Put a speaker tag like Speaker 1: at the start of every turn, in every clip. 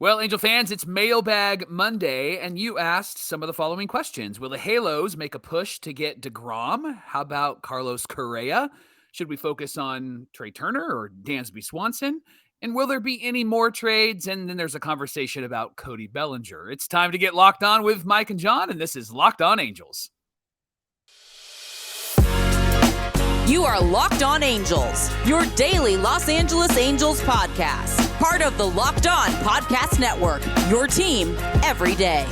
Speaker 1: Well, Angel fans, it's Mailbag Monday, and you asked some of the following questions. Will the Halos make a push to get DeGrom? How about Carlos Correa? Should we focus on Trea Turner or Dansby Swanson? And will there be any more trades? And then there's a conversation about Cody Bellinger. It's time to get locked on with Mike and John, and this is Locked On Angels.
Speaker 2: You are Locked On Angels, your daily Los Angeles Angels podcast. Part of the Locked On Podcast Network, your team every day.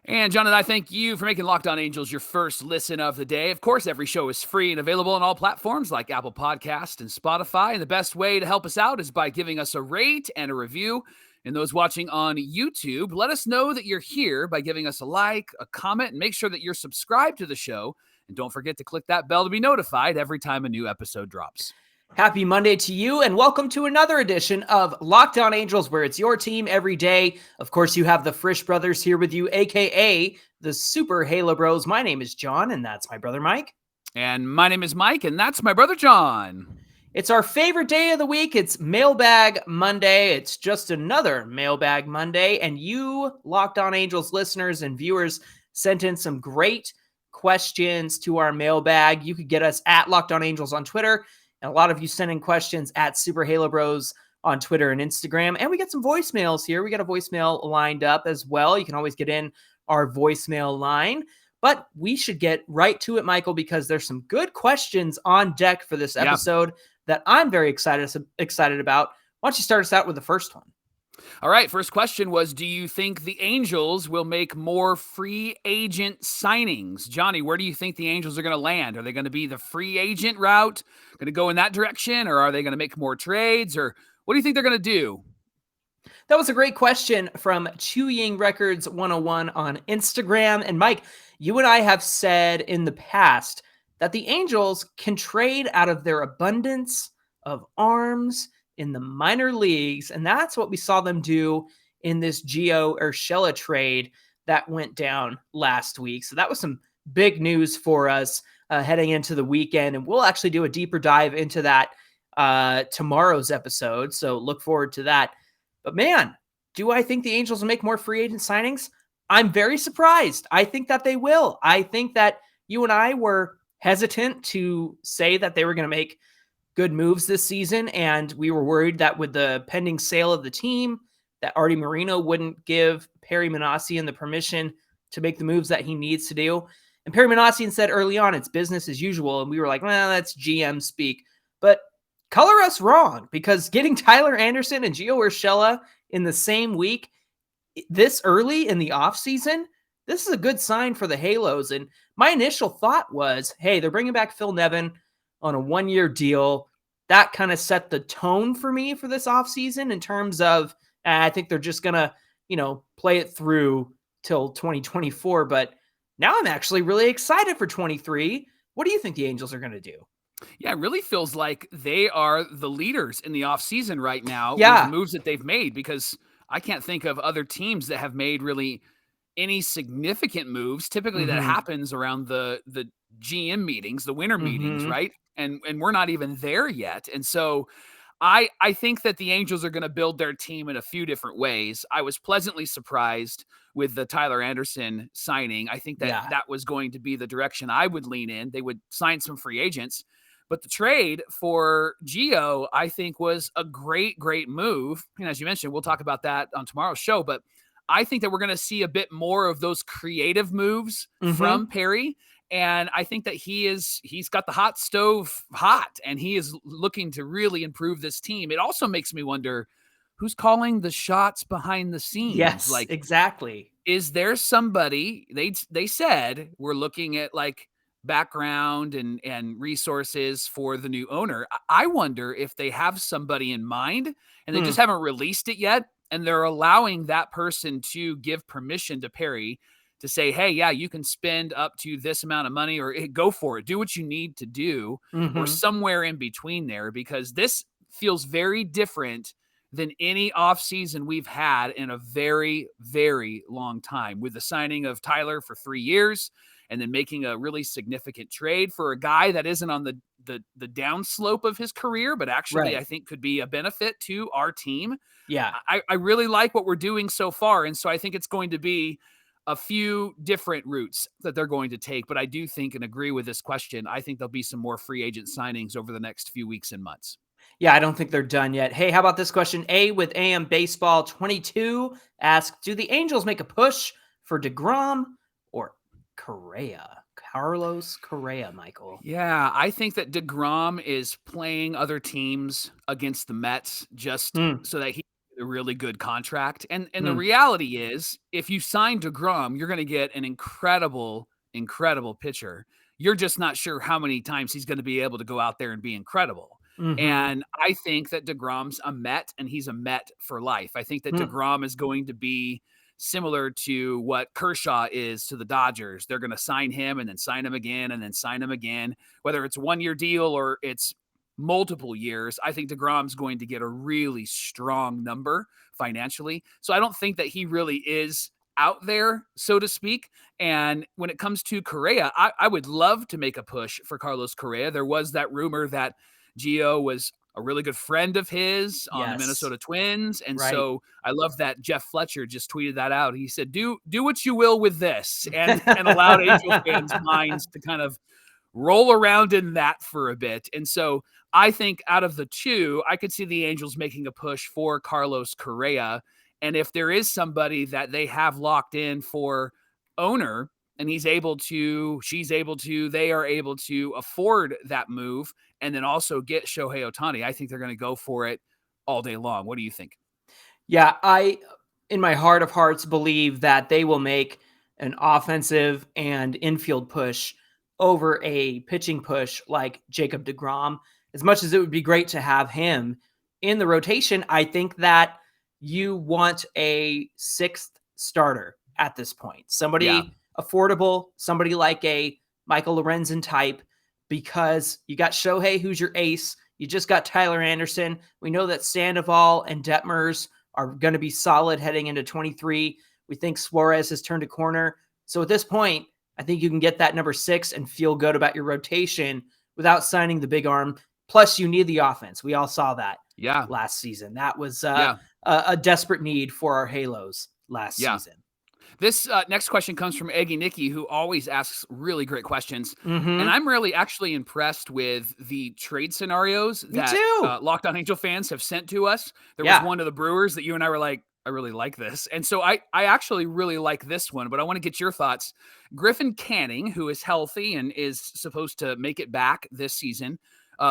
Speaker 1: And John and I thank you for making Locked On Angels your first listen of the day. Of course, every show is free and available on all platforms like Apple Podcasts and Spotify. And the best way to help us out is by giving us a rate and a review. And those watching on YouTube, let us know that you're here by giving us a like, a comment, and make sure that you're subscribed to the show. And don't forget to click that bell to be notified every time a new episode drops.
Speaker 3: Happy Monday to you, and welcome to another edition of Locked On Angels, where it's your team every day. Of course, you have the Frisch brothers here with you, a.k.a. the Super Halo Bros. My name is John, and that's my brother Mike.
Speaker 1: And my name is Mike, and that's my brother John.
Speaker 3: It's our favorite day of the week. It's Mailbag Monday. It's just another Mailbag Monday, and you, Locked On Angels listeners and viewers, sent in some great questions to our mailbag. You could get us at Locked On Angels on Twitter. And a lot of you send in questions at Super Halo Bros on Twitter and Instagram. And we got some voicemails here. We got a voicemail lined up as well. You can always get in our voicemail line. But we should get right to it, Michael, because there's some good questions on deck for this episode that I'm very excited about. Why don't you start us out with the first one?
Speaker 1: All right, first question was, do you think the Angels will make more free agent signings? Johnny, where do you think the Angels are going to land? Are they going to be the free agent route, going to go in that direction, or are they going to make more trades, or what do you think they're going to do?
Speaker 3: That was a great question from Chuying Records 101 on Instagram. And Mike, you and I have said in the past that the Angels can trade out of their abundance of arms in the minor leagues, and that's what we saw them do in this Gio Urshela trade that went down last week. So that was some big news for us heading into the weekend, and we'll actually do a deeper dive into that tomorrow's episode, so look forward to that. But man, do I think the Angels will make more free agent signings? I'm very surprised. I think that they will. I think that you and I were hesitant to say that they were going to make good moves this season, and we were worried that with the pending sale of the team, that Artie Moreno wouldn't give Perry Minasian the permission to make the moves that he needs to do. And Perry Minasian said early on, it's business as usual, and we were like, well, that's GM speak. But color us wrong, because getting Tyler Anderson and Gio Urshela in the same week, this early in the offseason, this is a good sign for the Halos. And my initial thought was, hey, they're bringing back Phil Nevin on a one-year deal. That kind of set the tone for me for this offseason in terms of, I think they're just going to, play it through till 2024. But now I'm actually really excited for 23. What do you think the Angels are going to do?
Speaker 1: Yeah, it really feels like they are the leaders in the offseason right now with the moves that they've made, because I can't think of other teams that have made really any significant moves. Typically that happens around the GM meetings, the winter meetings, right? And we're not even there yet. And so I think that the Angels are going to build their team in a few different ways. I was pleasantly surprised with the Tyler Anderson signing. I think that that was going to be the direction I would lean in. They would sign some free agents. But the trade for Gio, I think, was a great, great move. And as you mentioned, we'll talk about that on tomorrow's show. But I think that we're going to see a bit more of those creative moves from Perry. And I think that he's got the hot stove hot, and he is looking to really improve this team. It also makes me wonder, who's calling the shots behind the scenes?
Speaker 3: Yes, exactly.
Speaker 1: Is there somebody, they said we're looking at like background and resources for the new owner. I wonder if they have somebody in mind and they just haven't released it yet. And they're allowing that person to give permission to Perry to say, hey, yeah, you can spend up to this amount of money, or go for it. Do what you need to do, or somewhere in between there, because this feels very different than any offseason we've had in a very, very long time, with the signing of Tyler for 3 years and then making a really significant trade for a guy that isn't on the downslope of his career, but actually I think could be a benefit to our team.
Speaker 3: Yeah.
Speaker 1: I really like what we're doing so far. And so I think it's going to be a few different routes that they're going to take. But I do think and agree with this question. I think there'll be some more free agent signings over the next few weeks and months.
Speaker 3: Yeah, I don't think they're done yet. Hey, how about this question? A with AM Baseball 22 asks, do the Angels make a push for DeGrom or Correa? Carlos Correa, Michael.
Speaker 1: Yeah, I think that DeGrom is playing other teams against the Mets just so that he a really good contract. And the reality is, if you sign DeGrom, you're going to get an incredible pitcher. You're just not sure how many times he's going to be able to go out there and be incredible. And I think that DeGrom's a Met, and he's a Met for life. I think that DeGrom is going to be similar to what Kershaw is to the Dodgers. They're going to sign him and then sign him again and then sign him again, whether it's 1-year deal or it's multiple years. I think DeGrom's going to get a really strong number financially. So I don't think that he really is out there, so to speak. And when it comes to Correa, I would love to make a push for Carlos Correa. There was that rumor that Gio was a really good friend of his on the Minnesota Twins. And so I love that Jeff Fletcher just tweeted that out. He said, do what you will with this, and allowed Angel fans' minds to kind of roll around in that for a bit. And so I think out of the two, I could see the Angels making a push for Carlos Correa. And if there is somebody that they have locked in for owner, and they are able to afford that move and then also get Shohei Ohtani, I think they're going to go for it all day long. What do you think?
Speaker 3: Yeah, I, in my heart of hearts, believe that they will make an offensive and infield push over a pitching push like Jacob DeGrom. As much as it would be great to have him in the rotation, I think that you want a sixth starter at this point. Somebody affordable, somebody like a Michael Lorenzen type, because you got Shohei, who's your ace. You just got Tyler Anderson. We know that Sandoval and Detmers are going to be solid heading into 23. We think Suarez has turned a corner. So at this point, I think you can get that number 6 and feel good about your rotation without signing the big arm. Plus, you need the offense. We all saw that last season. That was a desperate need for our Halos last season.
Speaker 1: This next question comes from Eggy Nicky, who always asks really great questions. And I'm really actually impressed with the trade scenarios that Locked On Angel fans have sent to us. There was one of the Brewers that you and I were like, I really like this. And so I actually really like this one, but I want to get your thoughts. Griffin Canning, who is healthy and is supposed to make it back this season.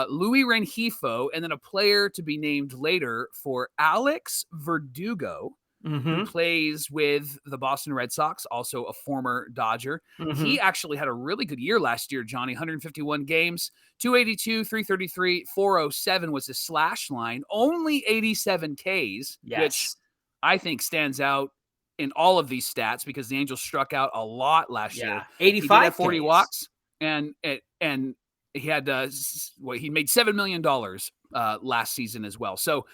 Speaker 1: Louis Rengifo, and then a player to be named later for Alex Verdugo, who plays with the Boston Red Sox, also a former Dodger. He actually had a really good year last year, Johnny. 151 games, 282, 333, 407 was his slash line. Only 87 Ks, which I think stands out in all of these stats because the Angels struck out a lot last year.
Speaker 3: 85
Speaker 1: he did 40 walks, and he had he made $7 million last season as well. So,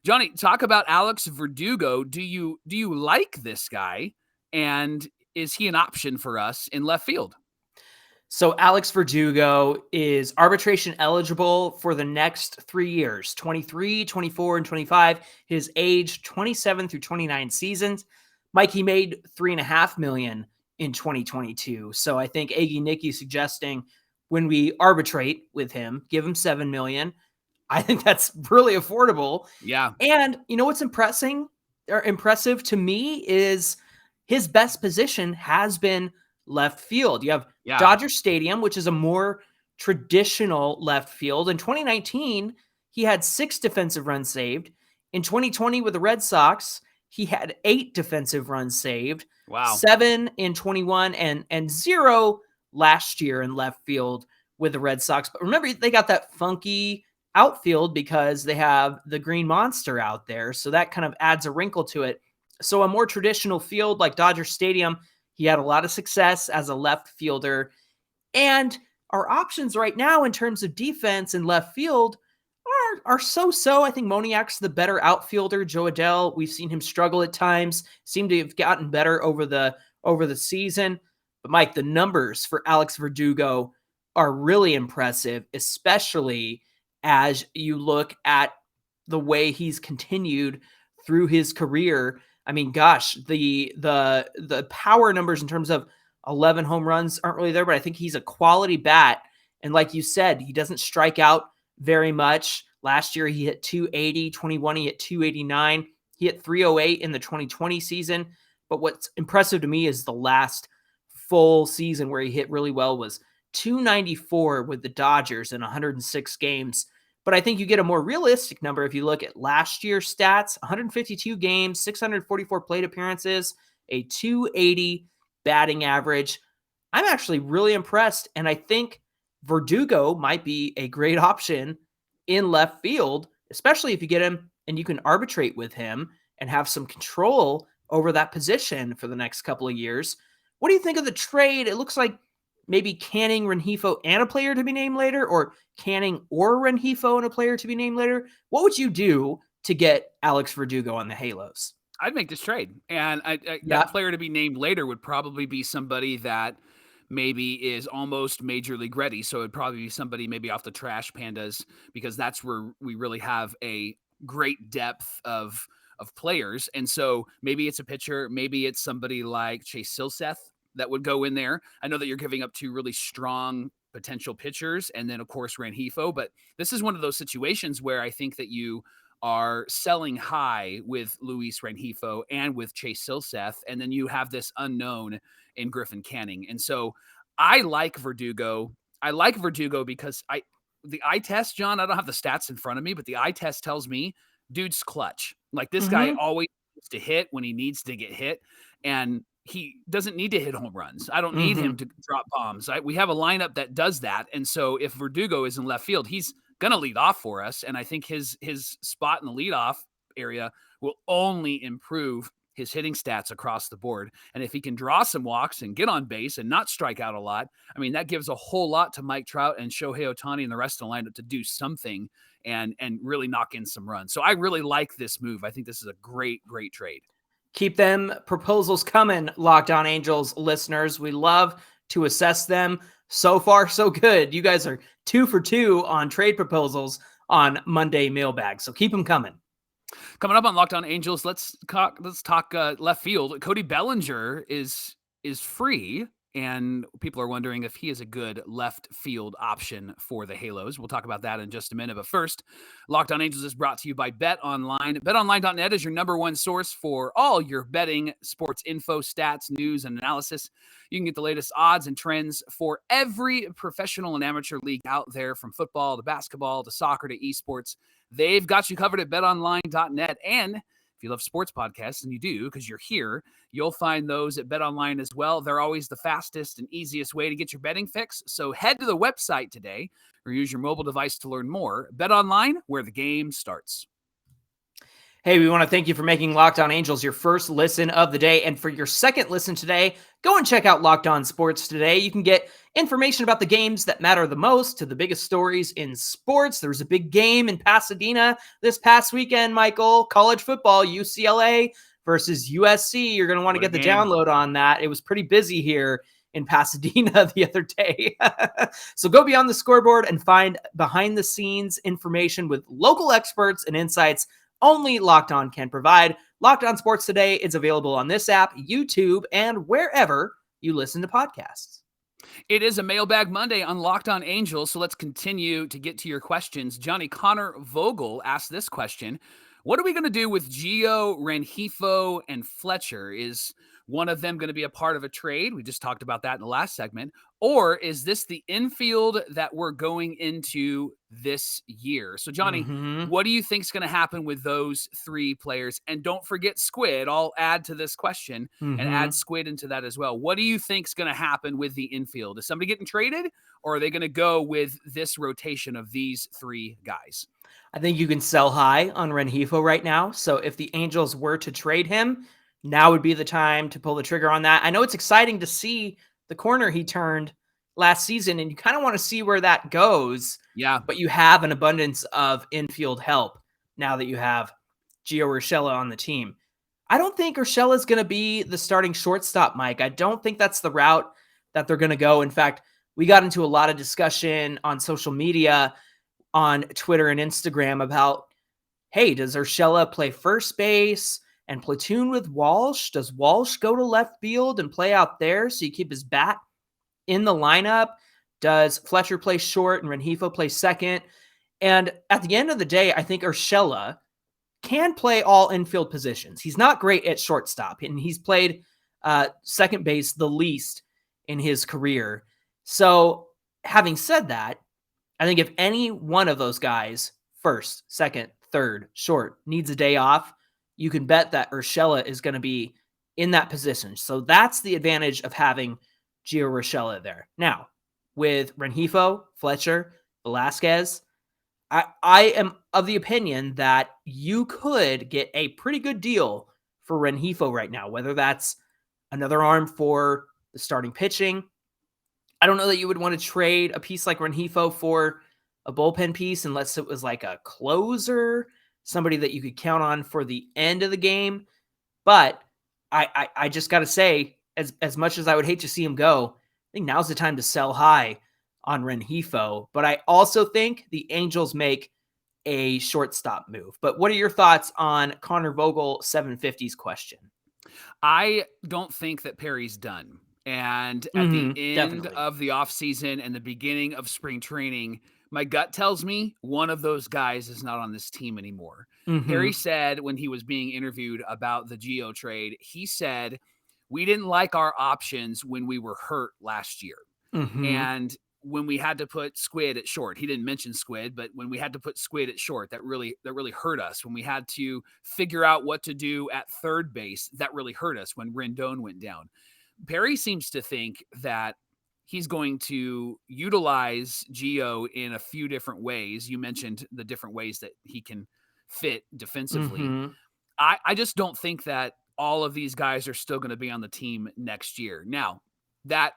Speaker 1: Johnny, talk about Alex Verdugo. Do you like this guy, and is he an option for us in left field?
Speaker 3: So Alex Verdugo is arbitration eligible for the next 3 years, 23, 24, and 25. His age, 27 through 29 seasons. Mike, he made $3.5 million in 2022. So I think Eggy Nicky suggesting when we arbitrate with him, give him $7 million. I think that's really affordable.
Speaker 1: Yeah.
Speaker 3: And you know what's impressive to me is his best position has been left field. You have Dodger Stadium, which is a more traditional left field. In 2019, he had 6 defensive runs saved. In 2020 with the Red Sox, he had 8 defensive runs saved.
Speaker 1: Wow.
Speaker 3: 7 in 21 and 0 last year in left field with the Red Sox. But remember, they got that funky outfield because they have the Green Monster out there. So that kind of adds a wrinkle to it. So a more traditional field like Dodger Stadium, he had a lot of success as a left fielder. And our options right now in terms of defense and left field are so-so. I think Moniak's the better outfielder. Joe Adell, we've seen him struggle at times, seem to have gotten better over the season. But Mike, the numbers for Alex Verdugo are really impressive, especially as you look at the way he's continued through his career. I mean, gosh, the power numbers in terms of 11 home runs aren't really there, but I think he's a quality bat. And like you said, he doesn't strike out very much. Last year, he hit 280, 21, he hit 289. He hit 308 in the 2020 season. But what's impressive to me is the last full season where he hit really well was 294 with the Dodgers in 106 games. But I think you get a more realistic number if you look at last year's stats: 152 games, 644 plate appearances, a 280 batting average. I'm actually really impressed, and I think Verdugo might be a great option in left field, especially if you get him and you can arbitrate with him and have some control over that position for the next couple of years. What do you think of the trade? It looks like maybe Canning, Rengifo, and a player to be named later, or Canning or Rengifo and a player to be named later. What would you do to get Alex Verdugo on the Halos?
Speaker 1: I'd make this trade. And that player to be named later would probably be somebody that maybe is almost major league ready. So it'd probably be somebody maybe off the Trash Pandas, because that's where we really have a great depth of players. And so maybe it's a pitcher, maybe it's somebody like Chase Silseth that would go in there. I know that you're giving up two really strong potential pitchers, and then of course Rengifo, but this is one of those situations where I think that you are selling high with Luis Rengifo and with Chase Silseth, and then you have this unknown in Griffin Canning. And so I like Verdugo. I like Verdugo because the eye test, John, I don't have the stats in front of me, but the eye test tells me dude's clutch. Like this guy always needs to hit when he needs to get hit, and he doesn't need to hit home runs. I don't need him to drop bombs. We have a lineup that does that. And so if Verdugo is in left field, he's going to lead off for us. And I think his spot in the leadoff area will only improve his hitting stats across the board. And if he can draw some walks and get on base and not strike out a lot, I mean, that gives a whole lot to Mike Trout and Shohei Ohtani and the rest of the lineup to do something and really knock in some runs. So I really like this move. I think this is a great, great trade.
Speaker 3: Keep them proposals coming, Locked On Angels listeners. We love to assess them. So far, so good. You guys are 2 for 2 on trade proposals on Monday Mailbag. So keep them coming.
Speaker 1: Coming up on Locked On Angels, let's talk left field. Cody Bellinger is free, and people are wondering if he is a good left field option for the Halos. We'll talk about that in just a minute. But first, Locked On Angels is brought to you by BetOnline. BetOnline.net is your number one source for all your betting, sports info, stats, news, and analysis. You can get the latest odds and trends for every professional and amateur league out there, from football to basketball to soccer to esports. They've got you covered at betonline.net. And if you love sports podcasts, and you do because you're here, you'll find those at BetOnline as well. They're always the fastest and easiest way to get your betting fix. So head to the website today or use your mobile device to learn more. BetOnline, where the game starts.
Speaker 3: Hey, we want to thank you for making Locked On Angels your first listen of the day. And for your second listen today, go and check out Locked On Sports Today. You can get information about the games that matter the most to the biggest stories in sports. There was a big game in Pasadena this past weekend, Michael. College football, UCLA versus USC. You're going to want to get the download on that. It was pretty busy here in Pasadena the other day. So go beyond the scoreboard and find behind-the-scenes information with local experts and insights only Locked On can provide. Locked On Sports Today is available on this app, YouTube, and wherever you listen to podcasts.
Speaker 1: It is a Mailbag Monday on Locked On Angels, so let's continue to get to your questions. Johnny Connor Vogel asked this question: what are we going to do with Gio, Rengifo, and Fletcher? Is one of them going to be a part of a trade? We just talked about that in the last segment. Or is this the infield that we're going into this year? So, Johnny, what do you think is going to happen with those three players? And don't forget Squid. I'll add to this question and add Squid into that as well. What do you think is going to happen with the infield? Is somebody getting traded, or are they going to go with this rotation of these three guys?
Speaker 3: I think you can sell high on Rengifo right now. So if the Angels were to trade him, now would be the time to pull the trigger on that. I know it's exciting to see the corner he turned last season, and you kind of want to see where that goes.
Speaker 1: Yeah.
Speaker 3: But you have an abundance of infield help now that you have Gio Urshela on the team. I don't think Urshela is going to be the starting shortstop, Mike. I don't think that's the route that they're going to go. In fact, we got into a lot of discussion on social media, on Twitter and Instagram about, hey, does Urshela play first base and platoon with Walsh? Does Walsh go to left field and play out there so you keep his bat in the lineup? Does Fletcher play short and Rengifo play second? And at the end of the day, I think Urshela can play all infield positions. He's not great at shortstop, and he's played second base the least in his career. So having said that, I think if any one of those guys, first, second, third, short, needs a day off, you can bet that Urshela is going to be in that position. So that's the advantage of having Gio Urshela there. Now, with Rengifo, Fletcher, Velasquez, I am of the opinion that you could get a pretty good deal for Rengifo right now, whether that's another arm for the starting pitching. I don't know that you would want to trade a piece like Rengifo for a bullpen piece unless it was like a closer, somebody that you could count on for the end of the game. But I just got to say, as much as I would hate to see him go, I think now's the time to sell high on Rengifo. But I also think the Angels make a shortstop move. But what are your thoughts on Connor Vogel 750's question?
Speaker 1: I don't think that Perry's done. And at the end of the offseason and the beginning of spring training, my gut tells me one of those guys is not on this team anymore. Perry said when he was being interviewed about the Gio trade, he said, we didn't like our options when we were hurt last year. And when we had to put Squid at short, he didn't mention Squid, but when we had to put Squid at short, that really hurt us. When we had to figure out what to do at third base, that really hurt us when Rendon went down. Perry seems to think that he's going to utilize Gio in a few different ways. You mentioned the different ways that he can fit defensively. I just don't think that all of these guys are still going to be on the team next year. Now, that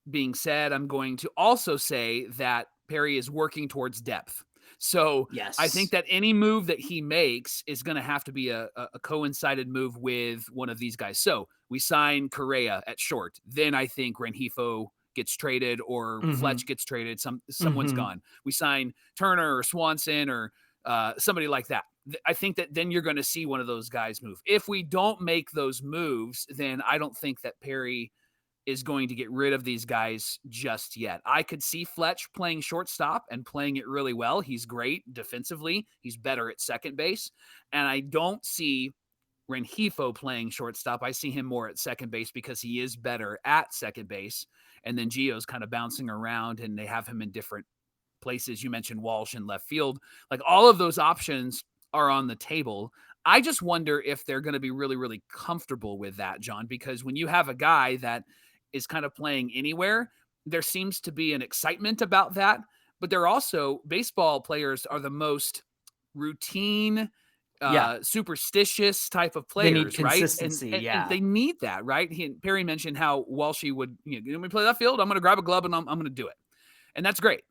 Speaker 1: being said, I'm going to also say that Perry is working towards depth. So yes. I think that any move that he makes is going to have to be a coincided move with one of these guys. So we sign Correa at short. Then I think Rengifo gets traded or Fletch gets traded. Someone's gone. We sign Turner or Swanson or somebody like that. I think that then you're going to see one of those guys move. If we don't make those moves, then I don't think that Perry is going to get rid of these guys just yet. I could see Fletch playing shortstop and playing it really well. He's great defensively. He's better at second base. And I don't see Rengifo playing shortstop. I see him more at second base because he is better at second base. And then Gio's kind of bouncing around and they have him in different places. You mentioned Walsh in left field. Like all of those options are on the table. I just wonder if they're going to be really, really comfortable with that, John, because when you have a guy that is kind of playing anywhere, there seems to be an excitement about that. But they're also, baseball players are the most routine, superstitious type of players,
Speaker 3: they need consistency,
Speaker 1: right? And they need that, right? Perry mentioned how Walshy would, when we play that field, I'm going to grab a glove and I'm going to do it. And that's great.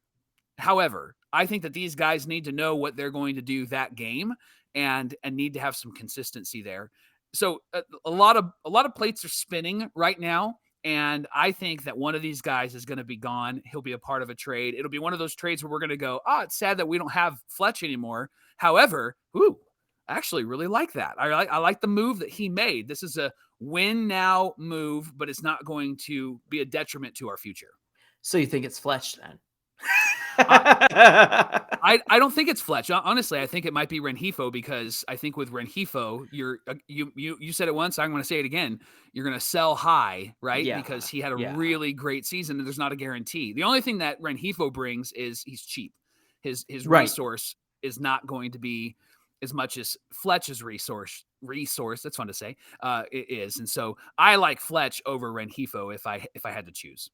Speaker 1: However, I think that these guys need to know what they're going to do that game and need to have some consistency there. So a lot of plates are spinning right now. And I think that one of these guys is going to be gone. He'll be a part of a trade. It'll be one of those trades where we're going to go, it's sad that we don't have Fletch anymore. However, I actually really like that. I like the move that he made. This is a win now move, but it's not going to be a detriment to our future.
Speaker 3: So you think it's Fletch then?
Speaker 1: I don't think it's Fletch. Honestly, I think it might be Rengifo because I think with Rengifo, you said it once. I'm going to say it again. You're going to sell high, right? Yeah, because he had a really great season and there's not a guarantee. The only thing that Rengifo brings is he's cheap. His resource is not going to be as much as Fletch's resource. That's fun to say. It is. And so I like Fletch over Rengifo if I had to choose.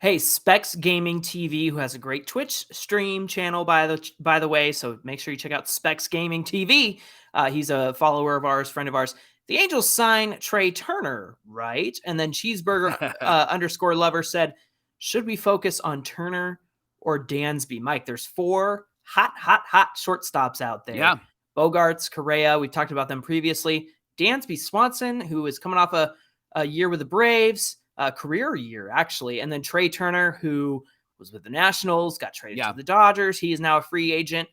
Speaker 3: Hey, Specs Gaming TV, who has a great Twitch stream channel, by the way, so make sure you check out Specs Gaming TV. He's a follower of ours, friend of ours. The Angels sign Trea Turner, right? And then Cheeseburger _ lover said, should we focus on Turner or Dansby? Mike, there's 4 hot shortstops out there.
Speaker 1: Yeah.
Speaker 3: Bogarts, Correa, we talked about them previously. Dansby Swanson, who is coming off a year with the Braves. career year, actually. And then Trea Turner, who was with the Nationals, got traded
Speaker 1: Yeah.
Speaker 3: to the Dodgers. He is now a free agent.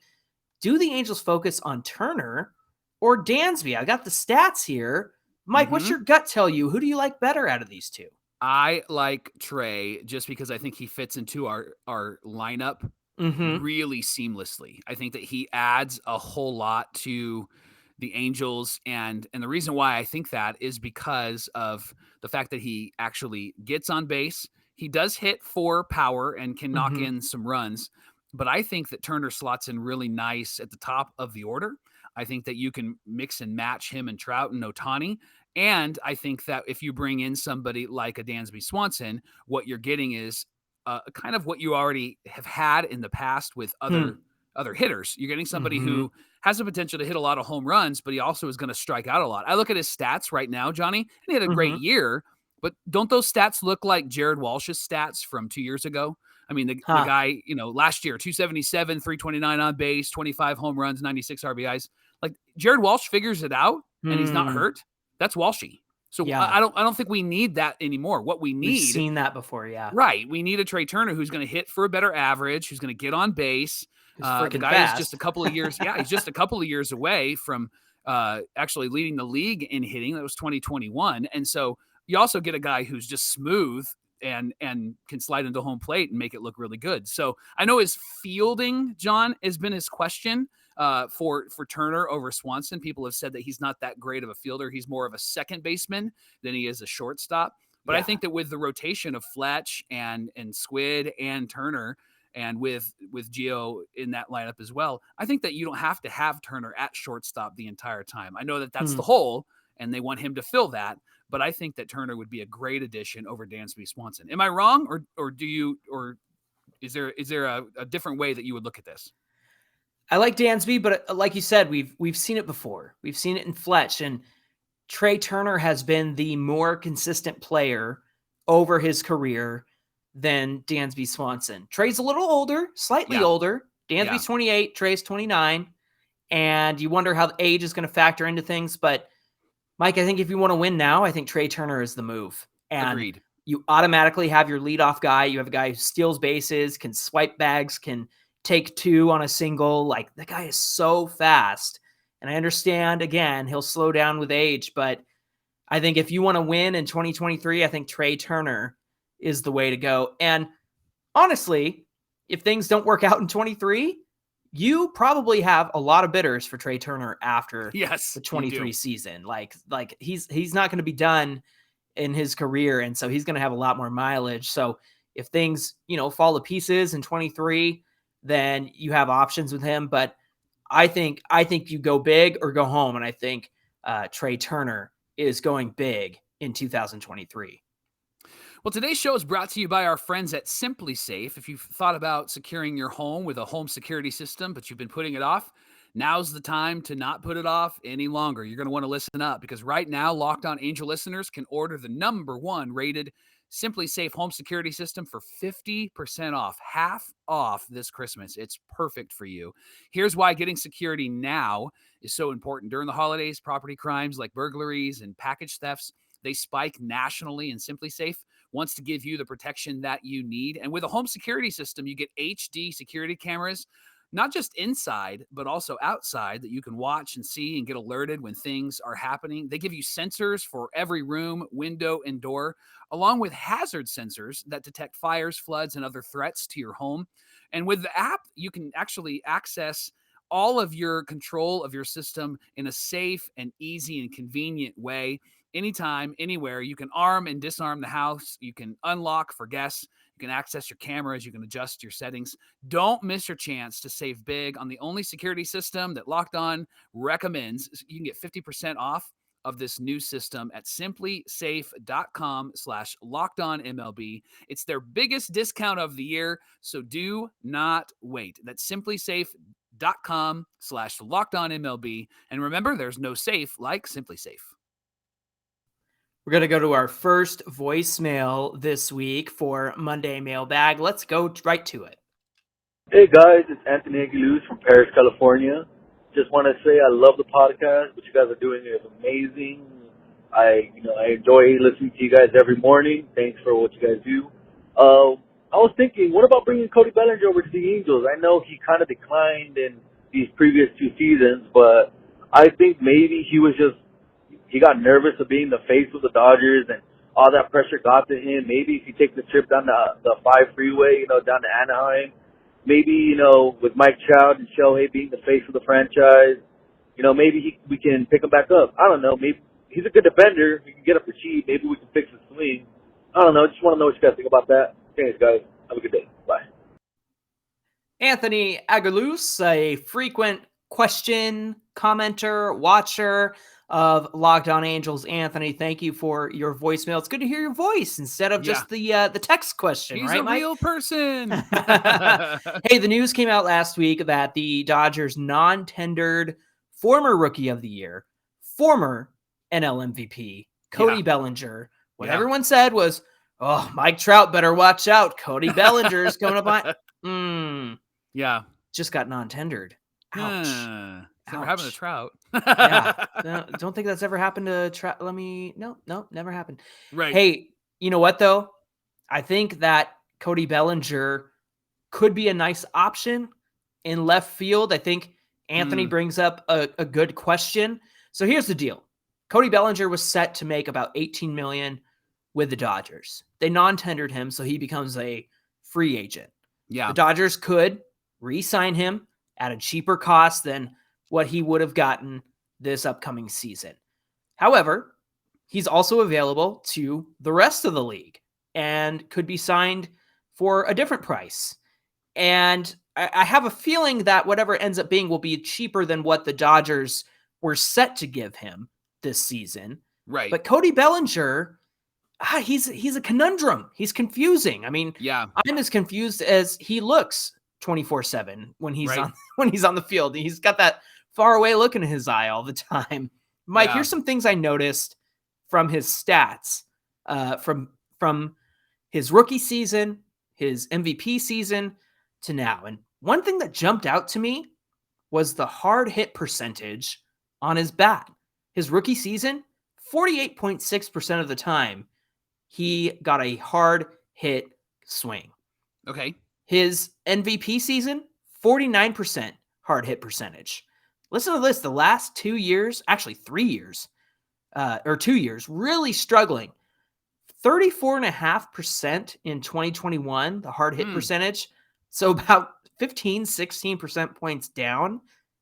Speaker 3: Do the Angels focus on Turner or Dansby? I got the stats here. Mike, what's your gut tell you? Who do you like better out of these two?
Speaker 1: I like Trey just because I think he fits into our lineup really seamlessly. I think that he adds a whole lot to the Angels, and the reason why I think that is because of the fact that he actually gets on base. He does hit for power and can knock in some runs, but I think that Turner slots in really nice at the top of the order. I think that you can mix and match him and Trout and Ohtani. And I think that if you bring in somebody like a Dansby Swanson, what you're getting is kind of what you already have had in the past with other hitters. You're getting somebody who has the potential to hit a lot of home runs, but he also is going to strike out a lot. I look at his stats right now, Johnny, and he had a great year, but don't those stats look like Jared Walsh's stats from 2 years ago? I mean, the guy, last year, 277, 329 on base, 25 home runs, 96 RBIs. Like Jared Walsh figures it out and he's not hurt. That's Walshy. So I don't think we need that anymore. What we need,
Speaker 3: we've seen that before,
Speaker 1: right? We need a Trea Turner who's going to hit for a better average, who's going to get on base. The guy
Speaker 3: fast.
Speaker 1: is just a couple of years. He's just a couple of years away from actually leading the league in hitting. That was 2021, and so you also get a guy who's just smooth and can slide into home plate and make it look really good. So I know his fielding, John, has been his question. For Turner over Swanson. People have said that he's not that great of a fielder. He's more of a second baseman than he is a shortstop. But I think that with the rotation of Fletch and Squid and Turner, and with Gio in that lineup as well, I think that you don't have to have Turner at shortstop the entire time. I know that that's the hole, and they want him to fill that. But I think that Turner would be a great addition over Dansby Swanson. Am I wrong, or is there a different way that you would look at this?
Speaker 3: I like Dansby, but like you said, we've seen it before. We've seen it in Fletch, and Trea Turner has been the more consistent player over his career than Dansby Swanson. Trea's a little older, slightly older. Dansby's 28, Trea's 29, and you wonder how the age is going to factor into things. But Mike, I think if you want to win now, I think Trea Turner is the move. And
Speaker 1: agreed.
Speaker 3: You automatically have your leadoff guy. You have a guy who steals bases, can swipe bags, can take two on a single. Like, the guy is so fast. And I understand, again, he'll slow down with age, but I think if you want to win in 2023, I think Trea Turner is the way to go. And honestly, if things don't work out in 23, you probably have a lot of bidders for Trea Turner after the 23 season. Like he's not going to be done in his career. And so he's going to have a lot more mileage. So if things, fall to pieces in 23, then you have options with him. But I think you go big or go home. And I think Trea Turner is going big in 2023.
Speaker 1: Well, today's show is brought to you by our friends at SimpliSafe. If you've thought about securing your home with a home security system, but you've been putting it off, now's the time to not put it off any longer. You're going to want to listen up, because right now, Locked On Angel listeners can order the #1 rated SimpliSafe home security system for 50% off, half off this Christmas. It's perfect for you. Here's why getting security now is so important. During the holidays, property crimes like burglaries and package thefts, they spike nationally, and SimpliSafe wants to give you the protection that you need. And with a home security system, you get HD security cameras, not just inside, but also outside, that you can watch and see and get alerted when things are happening. They give you sensors for every room, window, and door, along with hazard sensors that detect fires, floods, and other threats to your home. And with the app, you can actually access all of your control of your system in a safe and easy and convenient way. Anytime, anywhere, you can arm and disarm the house. You can unlock for guests. You can access your cameras. You can adjust your settings. Don't miss your chance to save big on the only security system that Locked On recommends. You can get 50% off of this new system at simplisafe.com/LockedOnMLB. It's their biggest discount of the year, so do not wait. That's simplisafe.com/LockedOnMLB. And remember, there's no safe like SimpliSafe.
Speaker 3: We're going to go to our first voicemail this week for Monday Mailbag. Let's go right to it.
Speaker 4: Hey guys, it's Anthony Aguiluz from Paris, California. Just want to say I love the podcast. What you guys are doing is amazing. I enjoy listening to you guys every morning. Thanks for what you guys do. I was thinking, what about bringing Cody Bellinger over to the Angels? I know he kind of declined in these previous 2 seasons, but I think maybe he got nervous of being the face of the Dodgers and all that pressure got to him. Maybe if you take the trip down the 5 freeway, down to Anaheim, maybe, with Mike Trout and Shohei being the face of the franchise, maybe we can pick him back up. I don't know. Maybe he's a good defender. We can get him for cheap. Maybe we can fix his swing. I don't know. Just want to know what you guys think about that. Thanks, guys. Have a good day. Bye.
Speaker 3: Anthony Aguiluz, a frequent question, commenter, watcher of Locked On Angels. Anthony, thank you for your voicemail. It's good to hear your voice instead of just the text question.
Speaker 1: He's
Speaker 3: right,
Speaker 1: a
Speaker 3: Mike?
Speaker 1: real person.
Speaker 3: Hey, the news came out last week that the Dodgers non-tendered former Rookie of the Year, former NL MVP, Cody Bellinger. What everyone said was, "Oh, Mike Trout better watch out. Cody Bellinger is coming up on."
Speaker 1: Yeah,
Speaker 3: just got non-tendered. Ouch.
Speaker 1: It's never happened to Trout.
Speaker 3: No, don't think that's ever happened to Trout. No, never happened.
Speaker 1: Right.
Speaker 3: Hey, you know what though? I think that Cody Bellinger could be a nice option in left field. I think Anthony brings up a good question. So here's the deal. Cody Bellinger was set to make about $18 million with the Dodgers. They non-tendered him, so he becomes a free agent.
Speaker 1: Yeah.
Speaker 3: The Dodgers could re-sign him at a cheaper cost than what he would have gotten this upcoming season. However, he's also available to the rest of the league and could be signed for a different price. And I have a feeling that whatever it ends up being will be cheaper than what the Dodgers were set to give him this season.
Speaker 1: Right.
Speaker 3: But Cody Bellinger, he's a conundrum. He's confusing. I mean, I'm as confused as he looks 24/7 when he's on the field. He's got that far away look in his eye all the time. Mike, here's some things I noticed from his stats, from his rookie season, his MVP season to now. And one thing that jumped out to me was the hard hit percentage on his bat. His rookie season, 48.6% of the time, he got a hard hit swing.
Speaker 1: Okay.
Speaker 3: His MVP season, 49% hard hit percentage. Listen to this. The last 2 years, actually 3 years, or 2 years, really struggling. 34.5% in 2021, the hard hit percentage. So about 16% points down.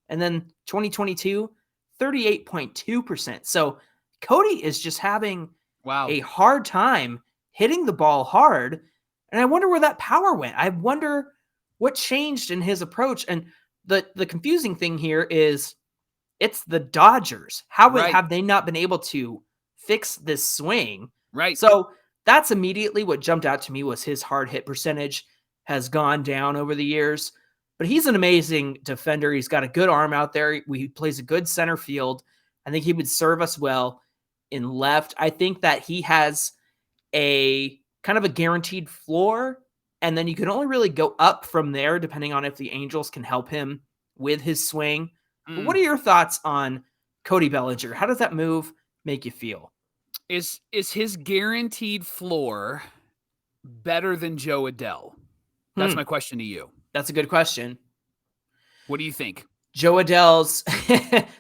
Speaker 3: And then 2022, 38.2%. So Cody is just having a hard time hitting the ball hard. And I wonder where that power went. I wonder what changed in his approach. And the confusing thing here is it's the Dodgers. How have they not been able to fix this swing?
Speaker 1: Right.
Speaker 3: So that's immediately what jumped out to me was his hard hit percentage has gone down over the years. But he's an amazing defender. He's got a good arm out there. He plays a good center field. I think he would serve us well in left. I think that he has a kind of a guaranteed floor, and then you can only really go up from there depending on if the Angels can help him with his swing. But what are your thoughts on Cody Bellinger? How does that move make you feel?
Speaker 1: Is his guaranteed floor better than Joe Adell? That's my question to you.
Speaker 3: That's a good question.
Speaker 1: What do you think?
Speaker 3: Joe Adell's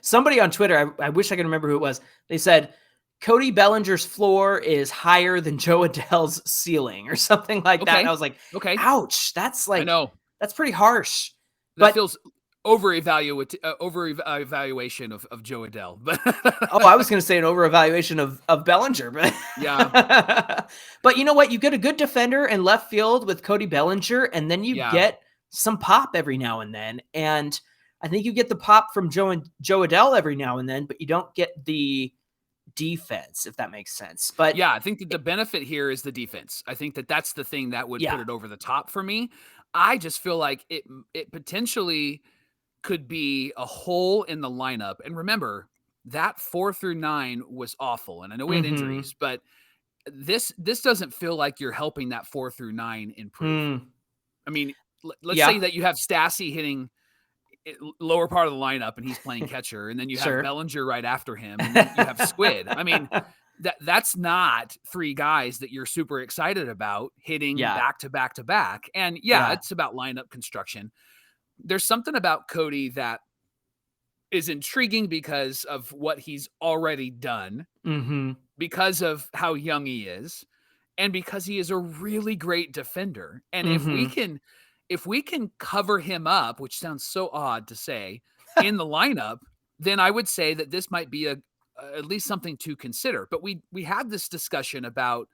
Speaker 3: somebody on Twitter, I wish I could remember who it was. They said Cody Bellinger's floor is higher than Joe Adell's ceiling or something like that. And I was like, ouch, that's like, I know. That's pretty harsh.
Speaker 1: That feels over-evaluation of Joe Adell.
Speaker 3: I was going to say an over-evaluation of Bellinger. But
Speaker 1: yeah.
Speaker 3: But you know what? You get a good defender in left field with Cody Bellinger, and then you get some pop every now and then. And I think you get the pop from Joe Adell every now and then, but you don't get the defense, if that makes sense. But
Speaker 1: yeah, I think that the benefit here is the defense. I think that that's the thing that would put it over the top for me. I just feel like it potentially could be a hole in the lineup. And remember, that 4 through 9 was awful. And I know we had injuries, but this doesn't feel like you're helping that 4 through 9 improve. I mean, let's say that you have Stassi hitting lower part of the lineup and he's playing catcher, and then you have Bellinger right after him, and then you have Squid. I mean, that's not three guys that you're super excited about hitting back to back to back. And it's about lineup construction. There's something about Cody that is intriguing because of what he's already done, because of how young he is, and because he is a really great defender. And if we can cover him up, which sounds so odd to say, in the lineup, then I would say that this might be at least something to consider. But we had this discussion about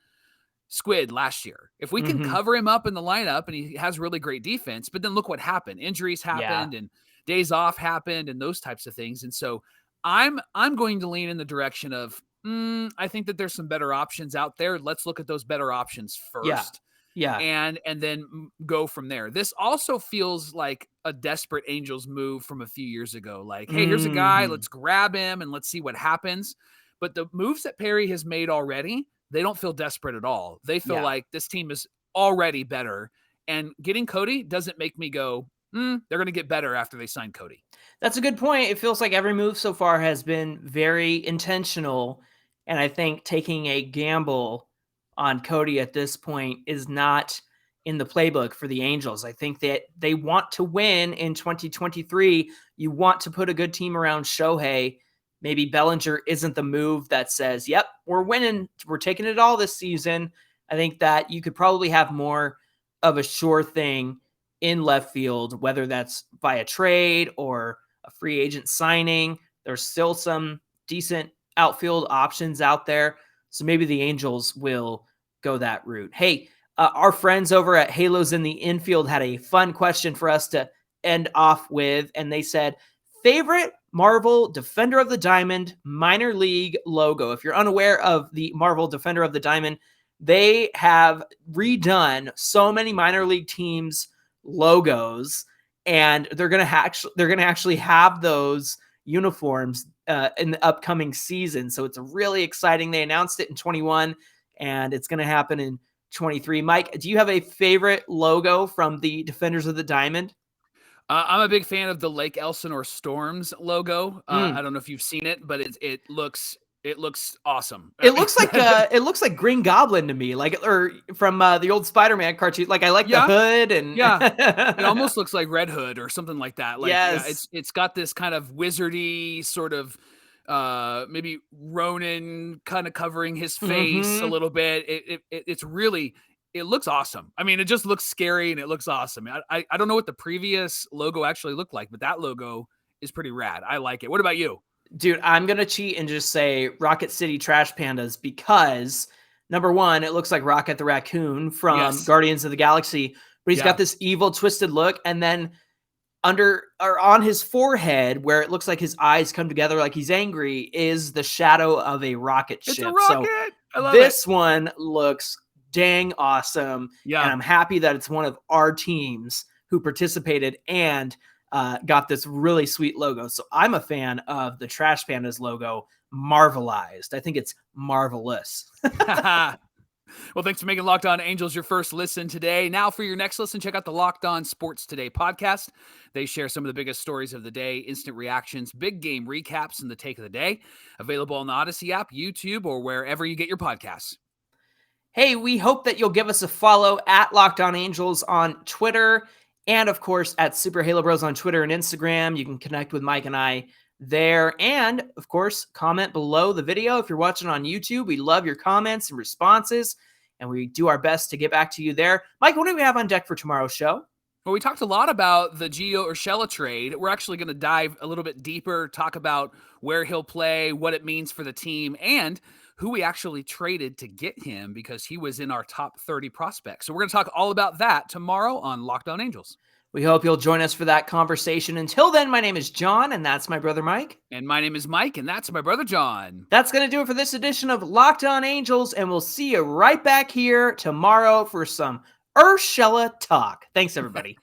Speaker 1: Squid last year. If we can cover him up in the lineup and he has really great defense, but then look what happened. Injuries happened and days off happened and those types of things. And so I'm going to lean in the direction of, I think that there's some better options out there. Let's look at those better options first.
Speaker 3: Yeah.
Speaker 1: And then go from there. This also feels like a desperate Angels move from a few years ago. Like, hey, here's a guy, let's grab him and let's see what happens. But the moves that Perry has made already, they don't feel desperate at all. They feel like this team is already better. And getting Cody doesn't make me go, they're going to get better after they sign Cody.
Speaker 3: That's a good point. It feels like every move so far has been very intentional. And I think taking a gamble on Cody at this point is not in the playbook for the Angels. I think that they want to win in 2023. You want to put a good team around Shohei. Maybe Bellinger isn't the move that says, yep, we're winning. We're taking it all this season. I think that you could probably have more of a sure thing in left field, whether that's via trade or a free agent signing. There's still some decent outfield options out there. So maybe the Angels will go that route. Hey, our friends over at Halos in the Infield had a fun question for us to end off with. And they said, favorite Marvel Defender of the Diamond minor league logo. If you're unaware of the Marvel Defender of the Diamond, they have redone so many minor league teams' logos, and they're going to actually have those uniforms in the upcoming season. So it's really exciting. They announced it in 21, and it's going to happen in 23. Mike, do you have a favorite logo from the Defenders of the Diamond?
Speaker 1: I'm a big fan of the Lake Elsinore Storms logo. I don't know if you've seen it, but it looks awesome.
Speaker 3: It looks like Green Goblin to me, or from the old Spider-Man cartoon. Like, I like the hood and
Speaker 1: it almost looks like Red Hood or something like that. Like,
Speaker 3: yes.
Speaker 1: It's got this kind of wizardy sort of maybe Ronin kind of covering his face a little bit. It's really. It looks awesome. I mean, it just looks scary and it looks awesome. I don't know what the previous logo actually looked like, but that logo is pretty rad. I like it. What about you?
Speaker 3: Dude, I'm going to cheat and just say Rocket City Trash Pandas because, number one, it looks like Rocket the Raccoon from Guardians of the Galaxy, but he's got this evil, twisted look. And then on his forehead, where it looks like his eyes come together like he's angry, is the shadow of a rocket ship.
Speaker 1: It's a rocket.
Speaker 3: So
Speaker 1: I love
Speaker 3: this one looks dang awesome.
Speaker 1: Yeah.
Speaker 3: And I'm happy that it's one of our teams who participated and got this really sweet logo. So I'm a fan of the Trash Pandas logo, marvelized. I think it's marvelous.
Speaker 1: Well, thanks for making Locked On Angels your first listen today. Now for your next listen, check out the Locked On Sports Today podcast. They share some of the biggest stories of the day, instant reactions, big game recaps, and the take of the day. Available on the Odyssey app, YouTube, or wherever you get your podcasts.
Speaker 3: Hey, we hope that you'll give us a follow at Locked On Angels on Twitter and, of course, at Super Halo Bros on Twitter and Instagram. You can connect with Mike and I there. And, of course, comment below the video if you're watching on YouTube. We love your comments and responses, and we do our best to get back to you there. Mike, what do we have on deck for tomorrow's show?
Speaker 1: Well, we talked a lot about the Gio Urshela trade. We're actually going to dive a little bit deeper, talk about where he'll play, what it means for the team, and who we actually traded to get him because he was in our top 30 prospects. So we're going to talk all about that tomorrow on Locked On Angels.
Speaker 3: We hope you'll join us for that conversation. Until then, my name is John, and that's my brother Mike.
Speaker 1: And my name is Mike, and that's my brother John.
Speaker 3: That's going to do it for this edition of Locked On Angels, and we'll see you right back here tomorrow for some Urshela talk. Thanks, everybody.